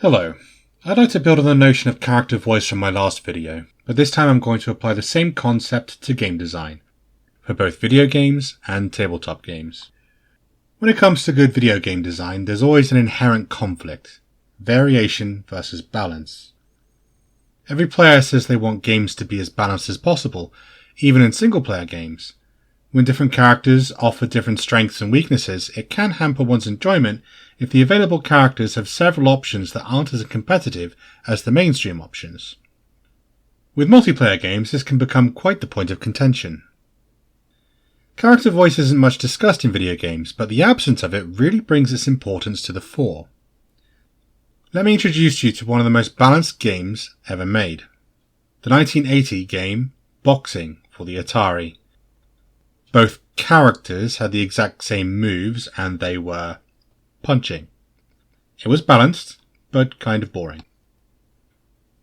Hello. I'd like to build on the notion of character voice from my last video, but this time I'm going to apply the same concept to game design, for both video games and tabletop games. When it comes to good video game design, there's always an inherent conflict: variation versus balance. Every player says they want games to be as balanced as possible, even in single-player games. When different characters offer different strengths and weaknesses, it can hamper one's enjoyment if the available characters have several options that aren't as competitive as the mainstream options. With multiplayer games, this can become quite the point of contention. Character voice isn't much discussed in video games, but the absence of it really brings its importance to the fore. Let me introduce you to one of the most balanced games ever made. The 1980 game Boxing for the Atari. Both characters had the exact same moves and they were punching. It was balanced, but kind of boring.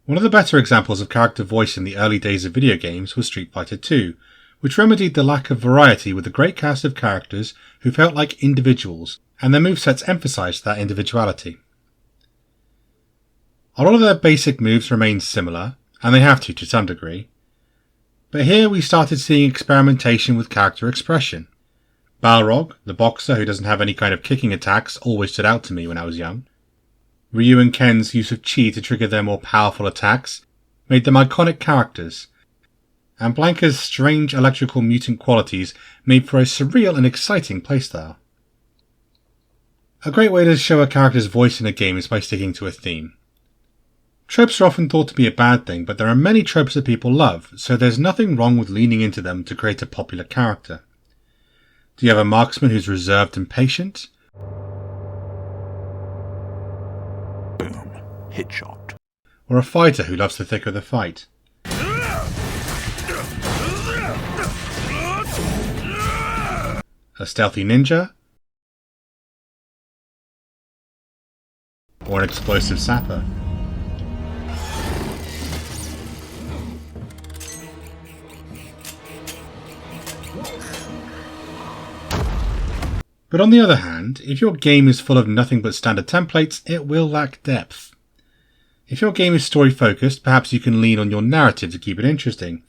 One of the better examples of character voice in the early days of video games was Street Fighter II, which remedied the lack of variety with a great cast of characters who felt like individuals, and their movesets emphasized that individuality. A lot of their basic moves remain similar, and they have to some degree. But here we started seeing experimentation with character expression. Balrog, the boxer who doesn't have any kind of kicking attacks, always stood out to me when I was young. Ryu and Ken's use of chi to trigger their more powerful attacks made them iconic characters, and Blanka's strange electrical mutant qualities made for a surreal and exciting playstyle. A great way to show a character's voice in a game is by sticking to a theme. Tropes are often thought to be a bad thing, but there are many tropes that people love, so there's nothing wrong with leaning into them to create a popular character. Do you have a marksman who's reserved and patient? Boom. Hit shot. Or a fighter who loves the thick of the fight? A stealthy ninja? Or an explosive sapper? But on the other hand, if your game is full of nothing but standard templates, it will lack depth. If your game is story-focused, perhaps you can lean on your narrative to keep it interesting.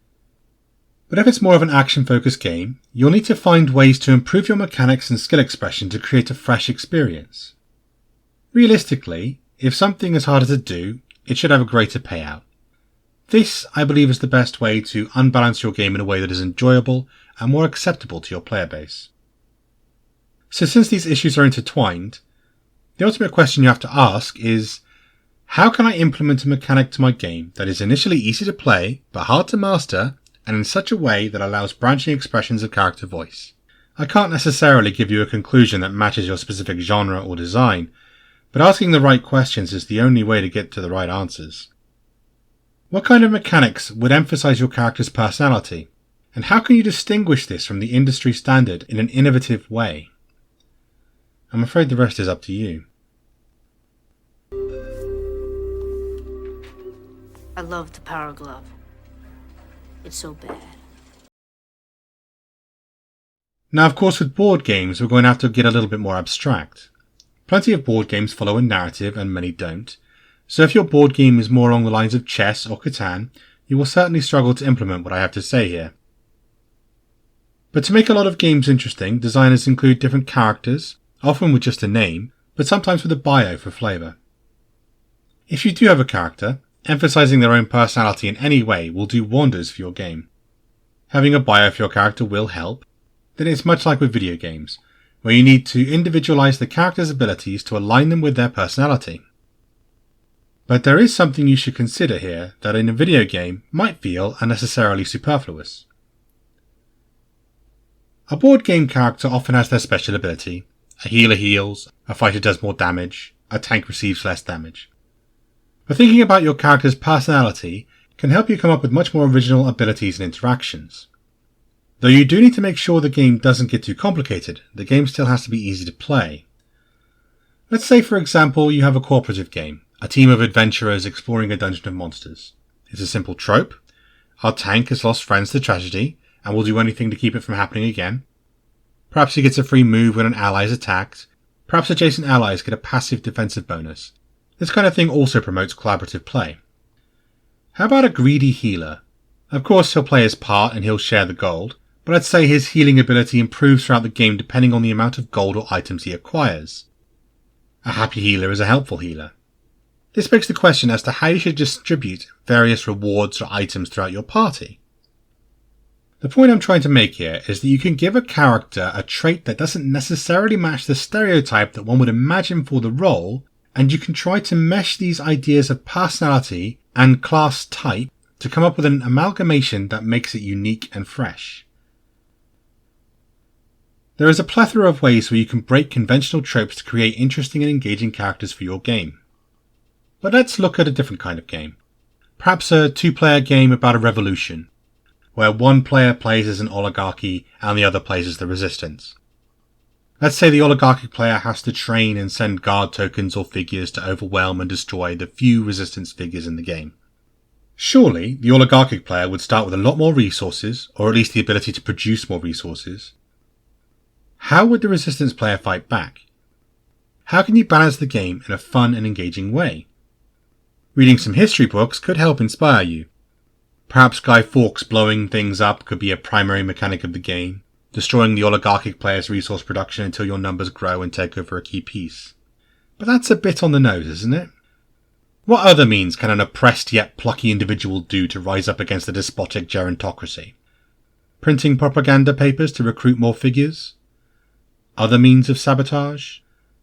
But if it's more of an action-focused game, you'll need to find ways to improve your mechanics and skill expression to create a fresh experience. Realistically, if something is harder to do, it should have a greater payout. This, I believe, is the best way to unbalance your game in a way that is enjoyable and more acceptable to your player base. So since these issues are intertwined, the ultimate question you have to ask is, how can I implement a mechanic to my game that is initially easy to play but hard to master, and in such a way that allows branching expressions of character voice? I can't necessarily give you a conclusion that matches your specific genre or design, but asking the right questions is the only way to get to the right answers. What kind of mechanics would emphasize your character's personality, and how can you distinguish this from the industry standard in an innovative way? I'm afraid the rest is up to you. I love the Power Glove. It's so bad. Now, of course, with board games, we're going to have to get a little bit more abstract. Plenty of board games follow a narrative and many don't, so if your board game is more along the lines of chess or Catan, you will certainly struggle to implement what I have to say here. But to make a lot of games interesting, designers include different characters, often with just a name, but sometimes with a bio for flavour. If you do have a character, emphasising their own personality in any way will do wonders for your game. Having a bio for your character will help. Then it's much like with video games, where you need to individualise the character's abilities to align them with their personality. But there is something you should consider here that in a video game might feel unnecessarily superfluous. A board game character often has their special ability. A healer heals, a fighter does more damage, a tank receives less damage. But thinking about your character's personality can help you come up with much more original abilities and interactions. Though you do need to make sure the game doesn't get too complicated, the game still has to be easy to play. Let's say, for example, you have a cooperative game, a team of adventurers exploring a dungeon of monsters. It's a simple trope. Our tank has lost friends to tragedy, and will do anything to keep it from happening again. Perhaps he gets a free move when an ally is attacked. Perhaps adjacent allies get a passive defensive bonus. This kind of thing also promotes collaborative play. How about a greedy healer? Of course he'll play his part and he'll share the gold, but I'd say his healing ability improves throughout the game depending on the amount of gold or items he acquires. A happy healer is a helpful healer. This begs the question as to how you should distribute various rewards or items throughout your party. The point I'm trying to make here is that you can give a character a trait that doesn't necessarily match the stereotype that one would imagine for the role, and you can try to mesh these ideas of personality and class type to come up with an amalgamation that makes it unique and fresh. There is a plethora of ways where you can break conventional tropes to create interesting and engaging characters for your game. But let's look at a different kind of game. Perhaps a two-player game about a revolution, where one player plays as an oligarchy and the other plays as the resistance. Let's say the oligarchic player has to train and send guard tokens or figures to overwhelm and destroy the few resistance figures in the game. Surely, the oligarchic player would start with a lot more resources, or at least the ability to produce more resources. How would the resistance player fight back? How can you balance the game in a fun and engaging way? Reading some history books could help inspire you. Perhaps Guy Fawkes blowing things up could be a primary mechanic of the game, destroying the oligarchic player's resource production until your numbers grow and take over a key piece. But that's a bit on the nose, isn't it? What other means can an oppressed yet plucky individual do to rise up against a despotic gerontocracy? Printing propaganda papers to recruit more figures? Other means of sabotage?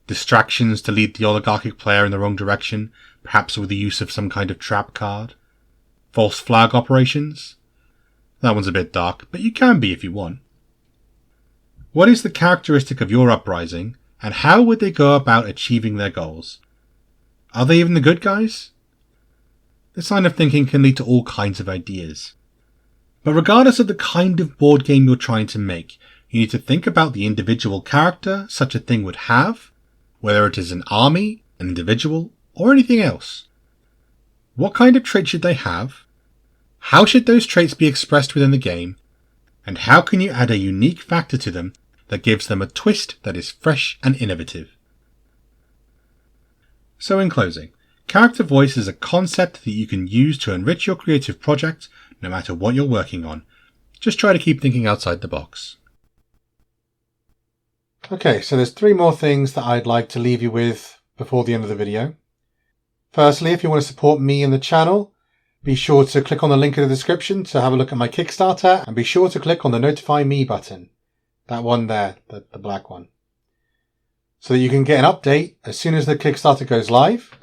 Distractions to lead the oligarchic player in the wrong direction, perhaps with the use of some kind of trap card? False flag operations? That one's a bit dark, but you can be if you want. What is the characteristic of your uprising, and how would they go about achieving their goals? Are they even the good guys? This line of thinking can lead to all kinds of ideas. But regardless of the kind of board game you're trying to make, you need to think about the individual character such a thing would have, whether it is an army, an individual, or anything else. What kind of traits should they have? How should those traits be expressed within the game? And how can you add a unique factor to them that gives them a twist that is fresh and innovative? So in closing, character voice is a concept that you can use to enrich your creative project no matter what you're working on. Just try to keep thinking outside the box. Okay, so there's 3 more things that I'd like to leave you with before the end of the video. Firstly, if you want to support me and the channel, be sure to click on the link in the description to have a look at my Kickstarter, and be sure to click on the Notify Me button. That one there, the black one. So that you can get an update as soon as the Kickstarter goes live.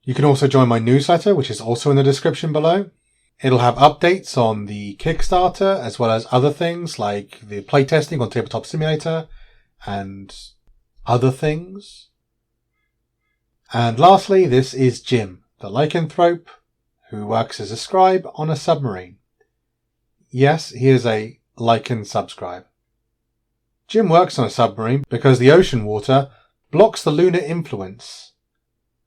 You can also join my newsletter, which is also in the description below. It'll have updates on the Kickstarter, as well as other things like the playtesting on Tabletop Simulator and other things. And lastly, this is Jim, the lycanthrope, who works as a scribe on a submarine. Yes, he is a lycan subscribe. Jim works on a submarine because the ocean water blocks the lunar influence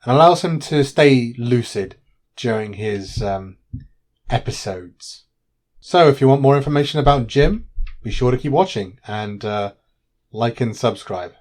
and allows him to stay lucid during his episodes. So if you want more information about Jim, be sure to keep watching and like and subscribe.